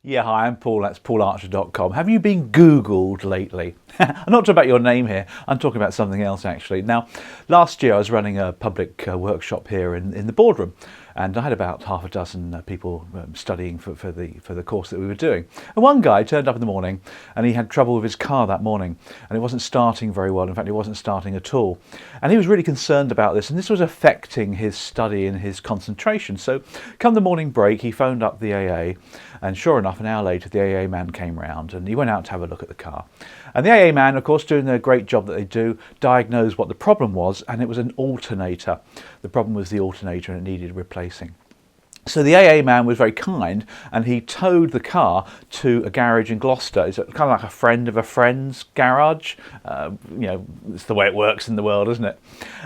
Yeah, hi, I'm Paul, that's paularcher.com. Have you been Googled lately? I'm not talking about your name here, I'm talking about something else actually. Now, last year I was running a public workshop here in the boardroom, and I had about half a dozen people studying for the course that we were doing. And one guy turned up in the morning and he had trouble with his car that morning, and it wasn't starting very well. In fact, it wasn't starting at all. And he was really concerned about this, and this was affecting his study and his concentration. So come the morning break, he phoned up the AA, and sure enough, an hour later, the AA man came round and he went out to have a look at the car. And the AA man, of course, doing the great job that they do, diagnosed what the problem was, and it was an alternator. The problem was the alternator and it needed replacing. So the AA man was very kind and he towed the car to a garage in Gloucester. It's kind of like a friend of a friend's garage. It's the way it works in the world, isn't it?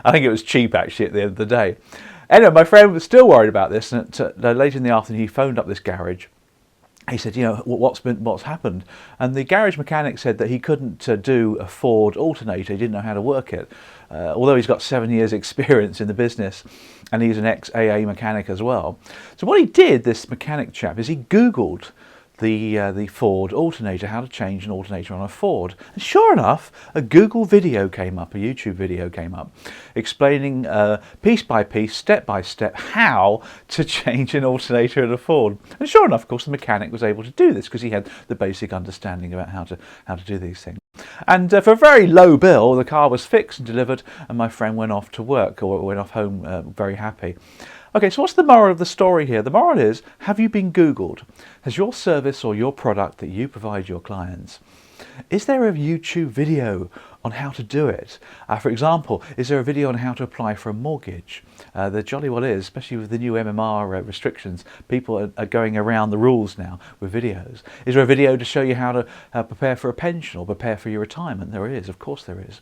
I think it was cheap actually at the end of the day. Anyway, my friend was still worried about this, and later in the afternoon he phoned up this garage. He said, what's happened? And the garage mechanic said that he couldn't do a Ford alternator. He didn't know how to work it. Although he's got 7 years experience in the business, and he's an ex-AA mechanic as well. So what he did, this mechanic chap, is he Googled the Ford alternator, how to change an alternator on a Ford. And sure enough, a Google video came up, a YouTube video came up, explaining piece by piece, step by step, how to change an alternator in a Ford. And sure enough, of course, the mechanic was able to do this because he had the basic understanding about how to do these things. And for a very low bill, the car was fixed and delivered, and my friend went off to work, or went off home very happy. Okay, so what's the moral of the story here? The moral is, have you been Googled? Has your service or your product that you provide your clients, is there a YouTube video on how to do it? For example, is there a video on how to apply for a mortgage? There jolly well is, especially with the new MMR restrictions. People are going around the rules now with videos. Is there a video to show you how to prepare for a pension or prepare for your retirement? There is, of course there is.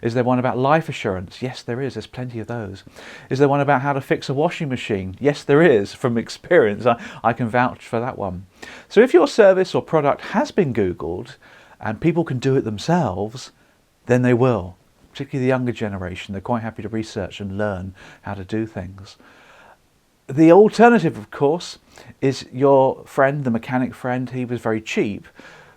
Is there one about life assurance? Yes, there is. There's plenty of those. Is there one about how to fix a washing machine? Yes, there is. From experience, I can vouch for that one. So if your service or product has been Googled and people can do it themselves, then they will. Particularly the younger generation, they're quite happy to research and learn how to do things. The alternative, of course, is your friend, the mechanic friend. He was very cheap.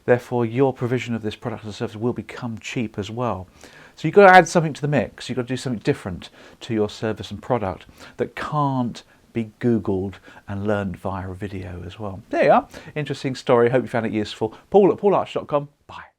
Therefore, your provision of this product or service will become cheap as well. So you've got to add something to the mix. You've got to do something different to your service and product that can't be Googled and learned via a video as well. There you are. Interesting story. Hope you found it useful. Paul at paularcher.com. Bye.